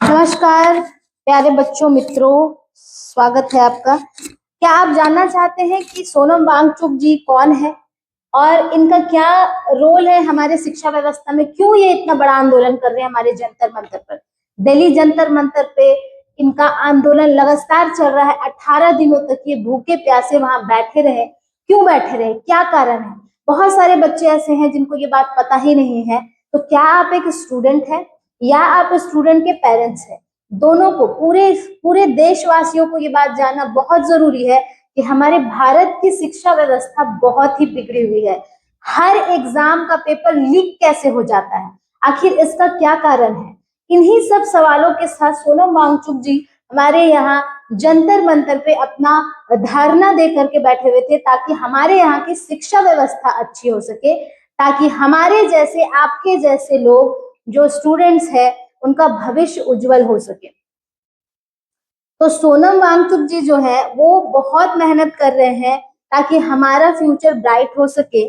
नमस्कार प्यारे बच्चों, मित्रों, स्वागत है आपका। क्या आप जानना चाहते हैं कि सोनम वांगचुक जी कौन है और इनका क्या रोल है हमारे शिक्षा व्यवस्था में? क्यों ये इतना बड़ा आंदोलन कर रहे हैं हमारे जंतर मंतर पर? दिल्ली जंतर मंतर पे इनका आंदोलन लगातार चल रहा है। 18 दिनों तक ये भूखे प्यासे वहां बैठे रहे। क्यों बैठे रहे, क्या कारण है? बहुत सारे बच्चे ऐसे हैं जिनको ये बात पता ही नहीं है। तो क्या आप एक स्टूडेंट है या आप स्टूडेंट के पेरेंट्स हैं? दोनों को, पूरे पूरे देशवासियों को ये बात जानना बहुत जरूरी है कि हमारे भारत की शिक्षा व्यवस्था बहुत ही बिगड़ी हुई है। हर एग्जाम का पेपर लीक कैसे हो जाता है, आखिर इसका क्या कारण है? इन्हीं सब सवालों के साथ सोनम वांगचुक जी हमारे यहाँ जंतर मंतर पे अपना धरना दे करके बैठे हुए थे, ताकि हमारे यहाँ की शिक्षा व्यवस्था अच्छी हो सके, ताकि हमारे जैसे, आपके जैसे लोग जो स्टूडेंट्स है उनका भविष्य उज्जवल हो सके। तो सोनम वांगचुक जी जो है वो बहुत मेहनत कर रहे हैं ताकि हमारा फ्यूचर ब्राइट हो सके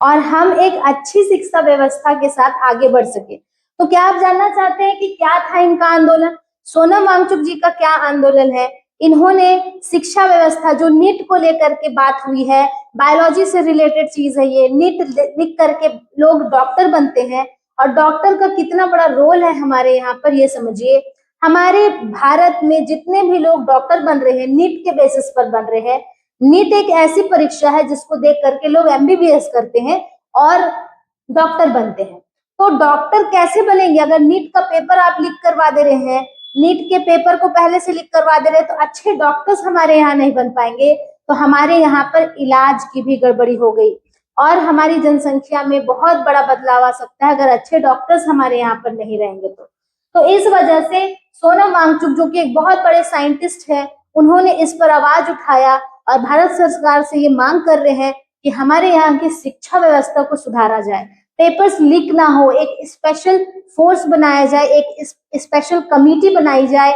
और हम एक अच्छी शिक्षा व्यवस्था के साथ आगे बढ़ सके। तो क्या आप जानना चाहते हैं कि क्या था इनका आंदोलन? सोनम वांगचुक जी का क्या आंदोलन है? इन्होंने शिक्षा व्यवस्था, जो नीट को लेकर के बात हुई है, बायोलॉजी से रिलेटेड चीज है ये, नीट लिख करके लोग डॉक्टर बनते हैं और डॉक्टर का कितना बड़ा रोल है हमारे यहाँ पर, ये समझिए। हमारे भारत में जितने भी लोग डॉक्टर बन रहे हैं नीट के बेसिस पर बन रहे हैं। नीट एक ऐसी परीक्षा है जिसको देख करके लोग एमबीबीएस करते हैं और डॉक्टर बनते हैं। तो डॉक्टर कैसे बनेंगे अगर नीट का पेपर आप लीक करवा दे रहे हैं? नीट के पेपर को पहले से लीक करवा दे रहे हैं तो अच्छे डॉक्टर्स हमारे यहाँ नहीं बन पाएंगे। तो हमारे यहाँ पर इलाज की भी गड़बड़ी हो गई और हमारी जनसंख्या में बहुत बड़ा बदलाव आ सकता है अगर अच्छे डॉक्टर्स हमारे यहाँ पर नहीं रहेंगे तो इस वजह से सोनम वांगचुक, जो कि एक बहुत बड़े साइंटिस्ट है, उन्होंने इस पर आवाज उठाया और भारत सरकार से ये मांग कर रहे हैं कि हमारे यहाँ की शिक्षा व्यवस्था को सुधारा जाए, पेपर्स लीक ना हो, एक स्पेशल फोर्स बनाया जाए, एक स्पेशल कमिटी बनाई जाए,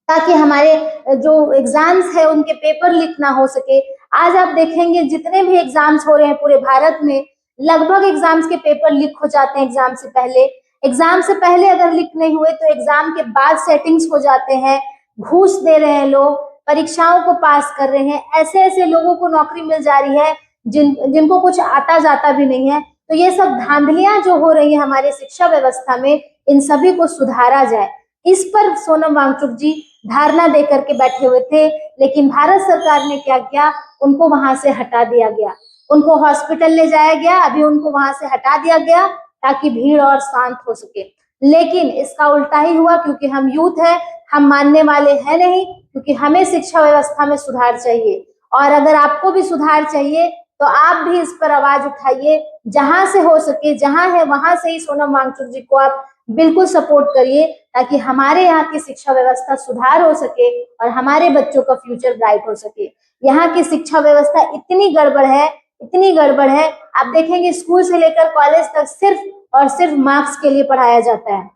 ताकि हमारे जो एग्जाम्स है उनके पेपर लीक ना हो सके। आज आप देखेंगे जितने भी एग्जाम्स हो रहे हैं पूरे भारत में, लगभग एग्जाम्स के पेपर लीक हो जाते हैं एग्जाम से पहले। एग्जाम से पहले अगर लीक नहीं हुए तो एग्जाम के बाद सेटिंग्स हो जाते हैं। घूस दे रहे हैं लोग, परीक्षाओं को पास कर रहे हैं, ऐसे ऐसे लोगों को नौकरी मिल जा रही है जिनको कुछ आता जाता भी नहीं है। तो ये सब धांधलियां जो हो रही है हमारे शिक्षा व्यवस्था में, इन सभी को सुधारा जाए, इस पर सोनम वांगचुक जी धारणा दे करके बैठे हुए थे। लेकिन भारत सरकार ने क्या किया, उनको वहां से हटा दिया गया, उनको हॉस्पिटल ले जाया गया, अभी उनको वहां से हटा दिया गया ताकि भीड़ और शांत हो सके। लेकिन इसका उल्टा ही हुआ, क्योंकि हम यूथ है, हम मानने वाले हैं नहीं, क्योंकि हमें शिक्षा व्यवस्था में सुधार चाहिए। और अगर आपको भी सुधार चाहिए तो आप भी इस पर आवाज उठाइए, जहां से हो सके, जहां है वहां से ही सोनम वांगचुक जी को आप बिल्कुल सपोर्ट करिए, ताकि हमारे यहाँ की शिक्षा व्यवस्था सुधार हो सके और हमारे बच्चों का फ्यूचर ब्राइट हो सके। यहाँ की शिक्षा व्यवस्था इतनी गड़बड़ है, इतनी गड़बड़ है, आप देखेंगे स्कूल से लेकर कॉलेज तक सिर्फ और सिर्फ मार्क्स के लिए पढ़ाया जाता है,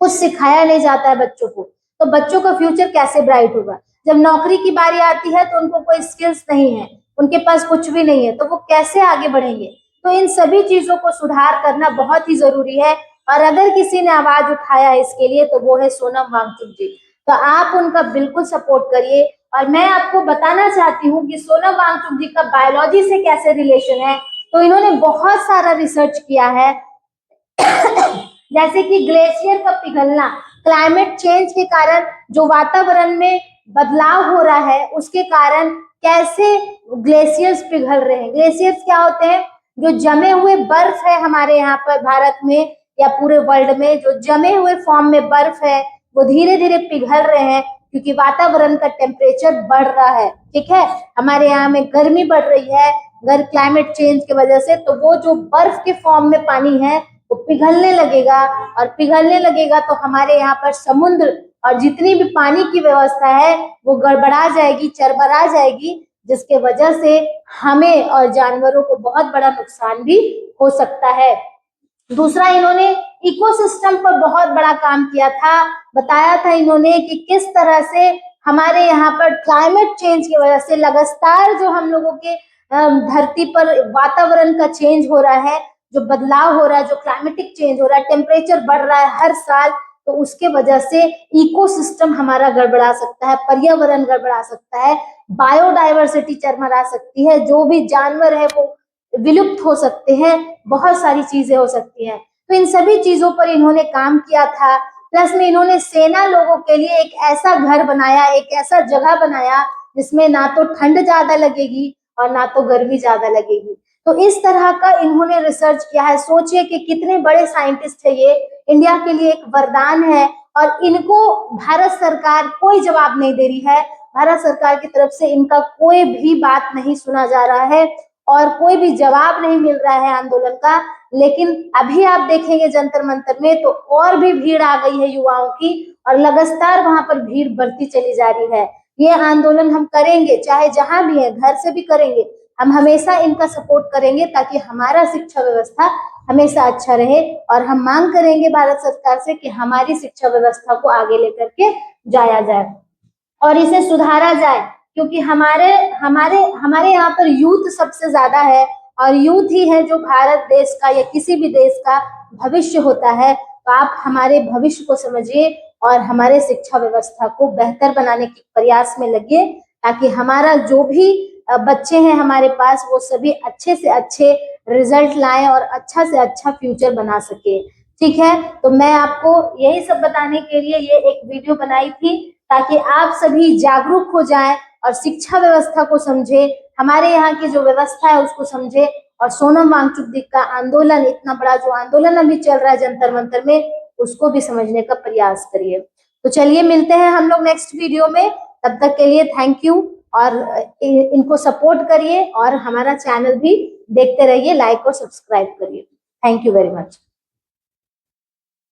कुछ सिखाया नहीं जाता है बच्चों को। तो बच्चों का फ्यूचर कैसे ब्राइट होगा? जब नौकरी की बारी आती है तो उनको कोई स्किल्स नहीं है, उनके पास कुछ भी नहीं है, तो वो कैसे आगे बढ़ेंगे? तो इन सभी चीजों को सुधार करना बहुत ही जरूरी है और अगर किसी ने आवाज उठाया है इसके लिए तो वो है सोनम वांगचुक जी। तो आप उनका बिल्कुल सपोर्ट करिए। और मैं आपको बताना चाहती हूँ कि सोनम वांगचुक जी का बायोलॉजी से कैसे रिलेशन है। तो इन्होंने बहुत सारा रिसर्च किया है जैसे कि ग्लेशियर का पिघलना, क्लाइमेट चेंज के कारण जो वातावरण में बदलाव हो रहा है उसके कारण कैसे ग्लेशियर्स पिघल रहे हैं। ग्लेशियर्स क्या होते हैं? जो जमे हुए बर्फ है हमारे यहाँ पर भारत में या पूरे वर्ल्ड में, जो जमे हुए फॉर्म में बर्फ है वो धीरे धीरे पिघल रहे हैं, क्योंकि वातावरण का टेम्परेचर बढ़ रहा है। ठीक है, हमारे यहाँ में गर्मी बढ़ रही है क्लाइमेट चेंज की वजह से, तो वो जो बर्फ के फॉर्म में पानी है वो पिघलने लगेगा और पिघलने लगेगा तो हमारे यहाँ पर समुद्र और जितनी भी पानी की व्यवस्था है वो गड़बड़ा जाएगी, चरमरा जाएगी, जिसके वजह से हमें और जानवरों को बहुत बड़ा नुकसान भी हो सकता है। दूसरा, इन्होंने इकोसिस्टम पर बहुत बड़ा काम किया था, बताया था इन्होंने कि किस तरह से हमारे यहाँ पर क्लाइमेट चेंज की वजह से लगातार जो हम लोगों के धरती पर वातावरण का चेंज हो रहा है, जो बदलाव हो रहा है, जो क्लाइमेटिक चेंज हो रहा है, टेम्परेचर बढ़ रहा है हर साल, तो उसके वजह से इकोसिस्टम हमारा गड़बड़ा सकता है, पर्यावरण गड़बड़ा सकता है, बायोडाइवर्सिटी चरमरा सकती है, जो भी जानवर है वो विलुप्त हो सकते हैं, बहुत सारी चीजें हो सकती हैं। तो इन सभी चीजों पर इन्होंने काम किया था। प्लस में इन्होंने सेना लोगों के लिए एक ऐसा घर बनाया, एक ऐसा जगह बनाया जिसमें ना तो ठंड ज्यादा लगेगी और ना तो गर्मी ज्यादा लगेगी। तो इस तरह का इन्होंने रिसर्च किया है। सोचिए कि कितने बड़े साइंटिस्ट है ये, इंडिया के लिए एक वरदान है, और इनको भारत सरकार कोई जवाब नहीं दे रही है। भारत सरकार की तरफ से इनका कोई भी बात नहीं सुना जा रहा है और कोई भी जवाब नहीं मिल रहा है आंदोलन का। लेकिन अभी आप देखेंगे जंतर मंतर में तो और भी भीड़ आ गई है युवाओं की, और लगातार वहां पर भीड़ बढ़ती चली जा रही है। ये आंदोलन हम करेंगे, चाहे जहां भी है, घर से भी करेंगे, हम हमेशा इनका सपोर्ट करेंगे ताकि हमारा शिक्षा व्यवस्था हमेशा अच्छा रहे। और हम मांग करेंगे भारत सरकार से कि हमारी शिक्षा व्यवस्था को आगे लेकर के जाया जाए और इसे सुधारा जाए, क्योंकि हमारे हमारे हमारे यहाँ पर यूथ सबसे ज्यादा है, और यूथ ही है जो भारत देश का या किसी भी देश का भविष्य होता है। तो आप हमारे भविष्य को समझिए और हमारे शिक्षा व्यवस्था को बेहतर बनाने के प्रयास में लगिए, ताकि हमारा जो भी बच्चे हैं हमारे पास वो सभी अच्छे से अच्छे रिजल्ट लाएं और अच्छा से अच्छा फ्यूचर बना सके। ठीक है, तो मैं आपको यही सब बताने के लिए ये एक वीडियो बनाई थी, ताकि आप सभी जागरूक हो जाएं और शिक्षा व्यवस्था को समझे, हमारे यहाँ की जो व्यवस्था है उसको समझे, और सोनम वांगचुक का आंदोलन, इतना बड़ा जो आंदोलन अभी चल रहा है जंतर मंतर में, उसको भी समझने का प्रयास करिए। तो चलिए मिलते हैं हम लोग नेक्स्ट वीडियो में, तब तक के लिए थैंक यू। और इनको सपोर्ट करिए और हमारा चैनल भी देखते रहिए, लाइक और सब्सक्राइब करिए। Thank you very much.